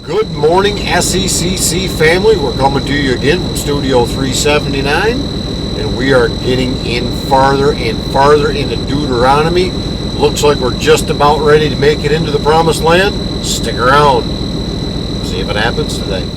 Good morning, SECC family. We're coming to you again from Studio 379, and we are getting in farther and farther into Deuteronomy. Looks like we're just about ready to make it into the Promised Land. Stick around. See if it happens today.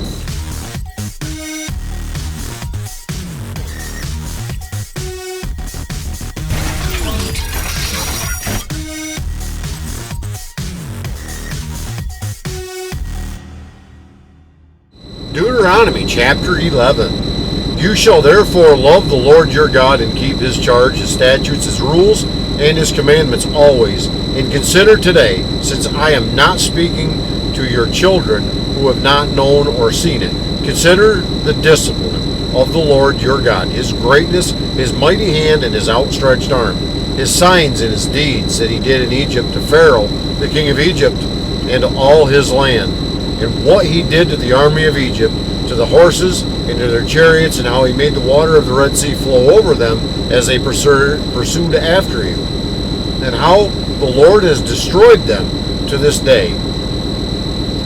Deuteronomy chapter 11. You shall therefore love the Lord your God and keep his charge, his statutes, his rules, and his commandments always. And consider today, since I am not speaking to your children who have not known or seen it, consider the discipline of the Lord your God, his greatness, his mighty hand, and his outstretched arm, his signs and his deeds that he did in Egypt to Pharaoh, the king of Egypt, and to all his land, and what he did to the army of Egypt, to the horses, and to their chariots, and how he made the water of the Red Sea flow over them as they pursued after you, and how the Lord has destroyed them to this day,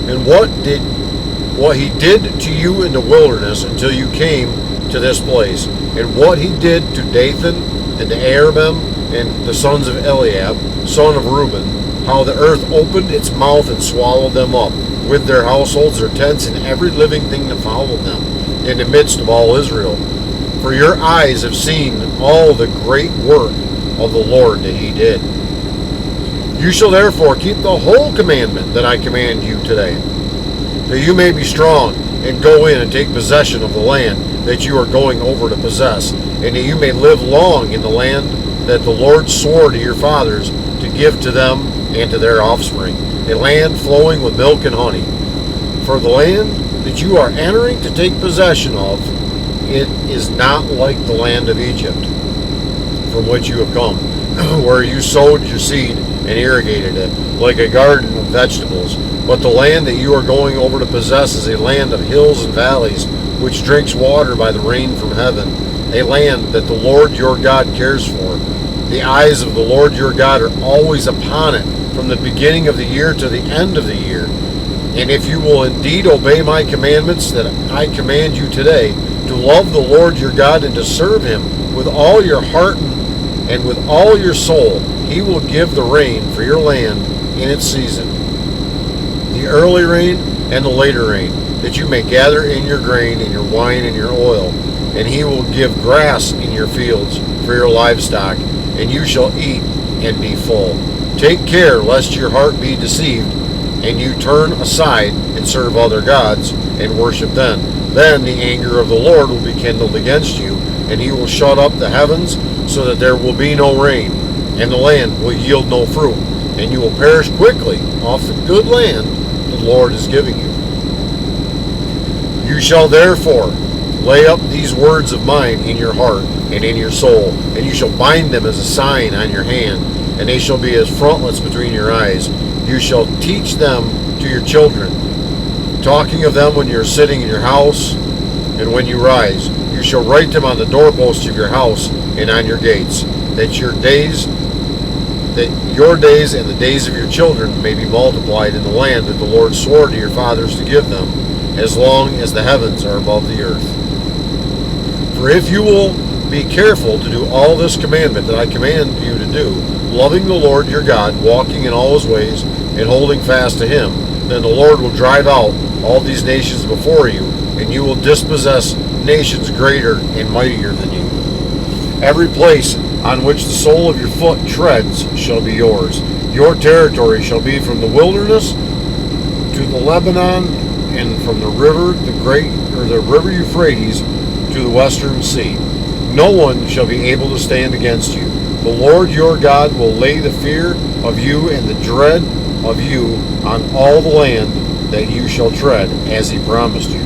and what he did to you in the wilderness until you came to this place, and what he did to Dathan and to Abiram and the sons of Eliab, son of Reuben, how the earth opened its mouth and swallowed them up, with their households, their tents, and every living thing that followed them, in the midst of all Israel. For your eyes have seen all the great work of the Lord that he did. You shall therefore keep the whole commandment that I command you today, that you may be strong, and go in and take possession of the land that you are going over to possess, and that you may live long in the land that the Lord swore to your fathers to give to them and to their offspring, a land flowing with milk and honey. For the land that you are entering to take possession of, it is not like the land of Egypt, from which you have come, where you sowed your seed and irrigated it, like a garden of vegetables. But the land that you are going over to possess is a land of hills and valleys, which drinks water by the rain from heaven, a land that the Lord your God cares for. The eyes of the Lord your God are always upon it, from the beginning of the year to the end of the year. And if you will indeed obey my commandments that I command you today, to love the Lord your God and to serve him with all your heart and with all your soul, he will give the rain for your land in its season, the early rain and the later rain, that you may gather in your grain and your wine and your oil. And he will give grass in your fields for your livestock, and you shall eat and be full. Take care lest your heart be deceived, and you turn aside and serve other gods and worship them. Then the anger of the Lord will be kindled against you, and he will shut up the heavens so that there will be no rain, and the land will yield no fruit, and you will perish quickly off the good land the Lord is giving you. You shall therefore lay up these words of mine in your heart and in your soul, and you shall bind them as a sign on your hand, and they shall be as frontlets between your eyes. You shall teach them to your children, talking of them when you are sitting in your house and when you rise. You shall write them on the doorposts of your house and on your gates, that your days and the days of your children may be multiplied in the land that the Lord swore to your fathers to give them, as long as the heavens are above the earth. For if you will be careful to do all this commandment that I command you to do, loving the Lord your God, walking in all his ways, and holding fast to him, then the Lord will drive out all these nations before you, and you will dispossess nations greater and mightier than you. Every place on which the sole of your foot treads shall be yours. Your territory shall be from the wilderness to the Lebanon, and from the river, the river Euphrates, to the western sea. No one shall be able to stand against you. The Lord your God will lay the fear of you and the dread of you on all the land that you shall tread, as he promised you.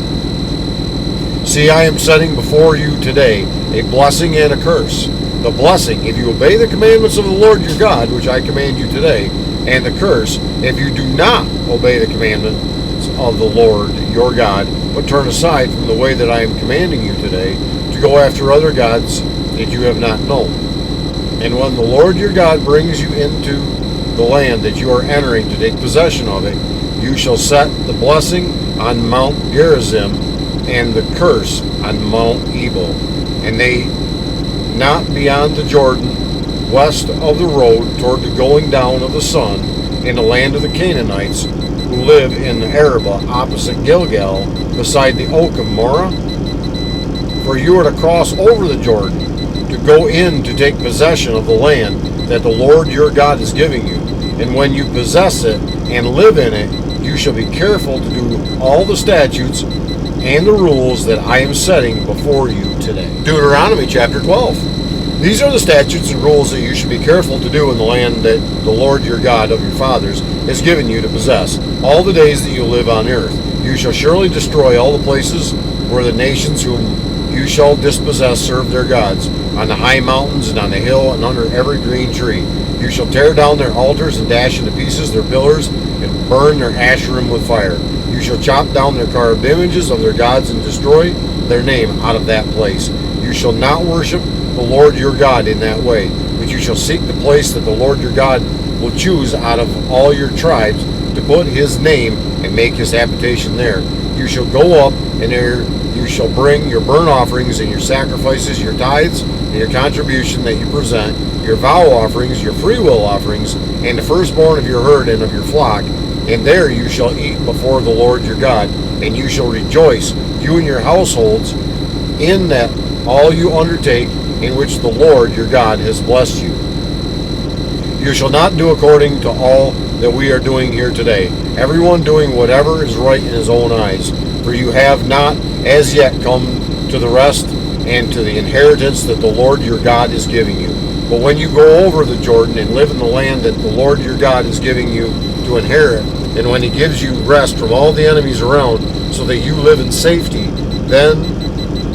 See, I am setting before you today a blessing and a curse. The blessing, if you obey the commandments of the Lord your God, which I command you today, and the curse, if you do not obey the commandments of the Lord your God, but turn aside from the way that I am commanding you today, to go after other gods that you have not known. And when the Lord your God brings you into the land that you are entering to take possession of it, you shall set the blessing on Mount Gerizim, and the curse on Mount Ebal, and they not beyond the Jordan, west of the road toward the going down of the sun, in the land of the Canaanites, who live in the Arabah opposite Gilgal, beside the oak of Morah? For you are to cross over the Jordan, to go in to take possession of the land that the Lord your God is giving you. And when you possess it and live in it, you shall be careful to do all the statutes and the rules that I am setting before you today. Deuteronomy chapter 12. These are the statutes and rules that you should be careful to do in the land that the Lord your God of your fathers has given you to possess, all the days that you live on earth. You shall surely destroy all the places where the nations whom you shall dispossess serve their gods, on the high mountains and on the hill and under every green tree. You shall tear down their altars and dash into pieces their pillars and burn their asherim with fire. You shall chop down their carved images of their gods and destroy their name out of that place. You shall not worship the Lord your God in that way, but you shall seek the place that the Lord your God will choose out of all your tribes to put his name and make his habitation there. You shall go up, and there you shall bring your burnt offerings and your sacrifices, your tithes and your contribution that you present, your vow offerings, your freewill offerings, and the firstborn of your herd and of your flock. And there you shall eat before the Lord your God, and you shall rejoice, you and your households, in that all you undertake, in which the Lord your God has blessed you. You shall not do according to all that we are doing here today, everyone doing whatever is right in his own eyes. For you have not as yet come to the rest and to the inheritance that the Lord your God is giving you. But when you go over the Jordan and live in the land that the Lord your God is giving you to inherit, and when he gives you rest from all the enemies around, so that you live in safety, then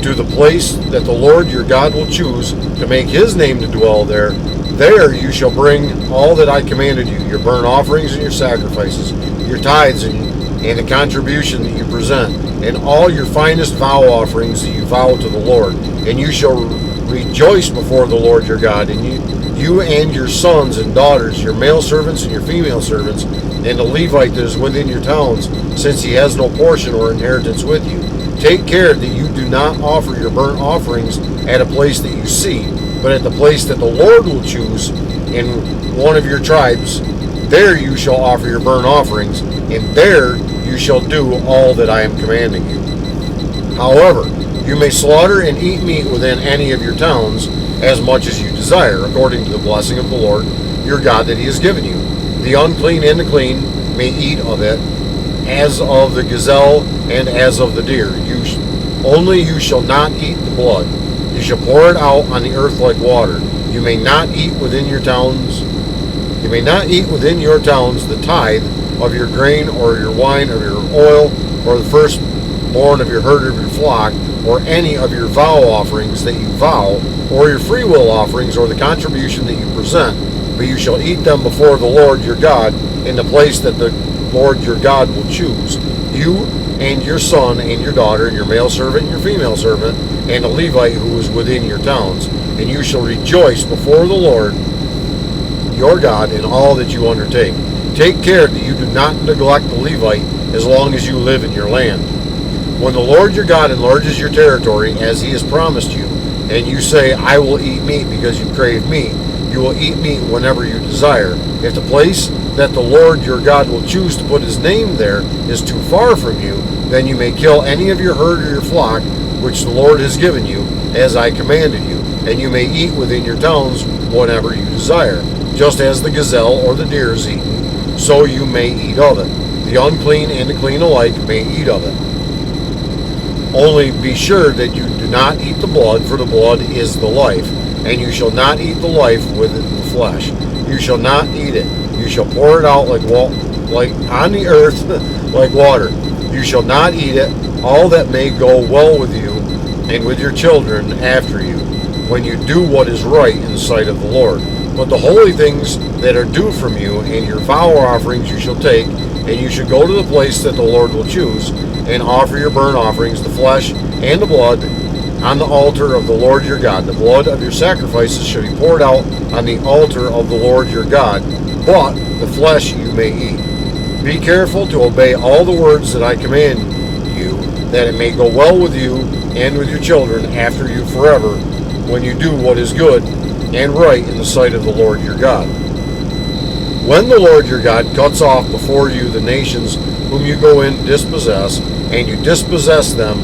to the place that the Lord your God will choose to make his name to dwell there, there you shall bring all that I commanded you, your burnt offerings and your sacrifices, your tithes and the contribution that you present, and all your finest vow offerings that you vow to the Lord. And you shall rejoice before the Lord your God, and you and your sons and daughters, your male servants and your female servants, and the Levite that is within your towns, since he has no portion or inheritance with you. Take care that you do not offer your burnt offerings at a place that you see, but at the place that the Lord will choose in one of your tribes. There you shall offer your burnt offerings, and there you shall do all that I am commanding you. However, you may slaughter and eat meat within any of your towns, as much as you desire, according to the blessing of the Lord your God that he has given you. The unclean and the clean may eat of it, as of the gazelle and as of the deer. Only you shall not eat the blood. You shall pour it out on the earth like water. You may not eat within your towns. You may not eat within your towns the tithe of your grain or your wine or your oil, or the firstborn of your herd or your flock, or any of your vow offerings that you vow, or your freewill offerings, or the contribution that you present. But you shall eat them before the Lord your God in the place that the Lord your God will choose. You and your son and your daughter, your male servant and your female servant, and the Levite who is within your towns. And you shall rejoice before the Lord your God in all that you undertake. Take care that you do not neglect the Levite as long as you live in your land. When the Lord your God enlarges your territory, as he has promised you, and you say, I will eat meat because you crave meat, you will eat meat whenever you desire. If the place that the Lord your God will choose to put his name there is too far from you, then you may kill any of your herd or your flock, which the Lord has given you, as I commanded you, and you may eat within your towns whenever you desire. Just as the gazelle or the deer is eaten, so you may eat of it. The unclean and the clean alike may eat of it. Only be sure that you do not eat the blood, for the blood is the life, and you shall not eat the life with the flesh. You shall not eat it. You shall pour it out like on the earth like water. You shall not eat it. All that may go well with you and with your children after you, when you do what is right in the sight of the Lord. But the holy things that are due from you and your vow offerings you shall take, and you shall go to the place that the Lord will choose, and offer your burnt offerings, the flesh and the blood, on the altar of the Lord your God. The blood of your sacrifices shall be poured out on the altar of the Lord your God, but the flesh you may eat. Be careful to obey all the words that I command that it may go well with you and with your children after you forever, when you do what is good and right in the sight of the Lord your God. When the Lord your God cuts off before you the nations whom you go in to dispossess, and you dispossess them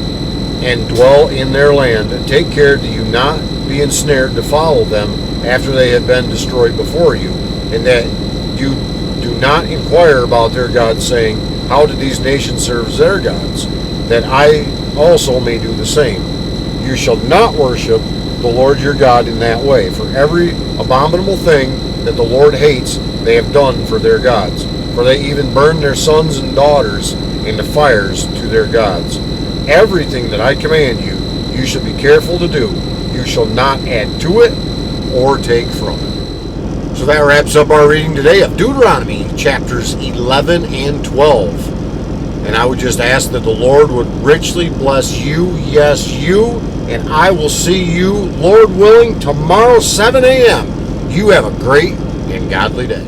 and dwell in their land, take care that you not be ensnared to follow them after they have been destroyed before you, and that you do not inquire about their gods, saying, how did these nations serve their gods, that I also may do the same. You shall not worship the Lord your God in that way, for every abominable thing that the Lord hates they have done for their gods, for they even burn their sons and daughters in the fires to their gods. Everything that I command you, you shall be careful to do. You shall not add to it or take from it. So that wraps up our reading today of Deuteronomy chapters 11 and 12. And I would just ask that the Lord would richly bless you, yes, you, and I will see you, Lord willing, tomorrow 7 a.m. You have a great and godly day.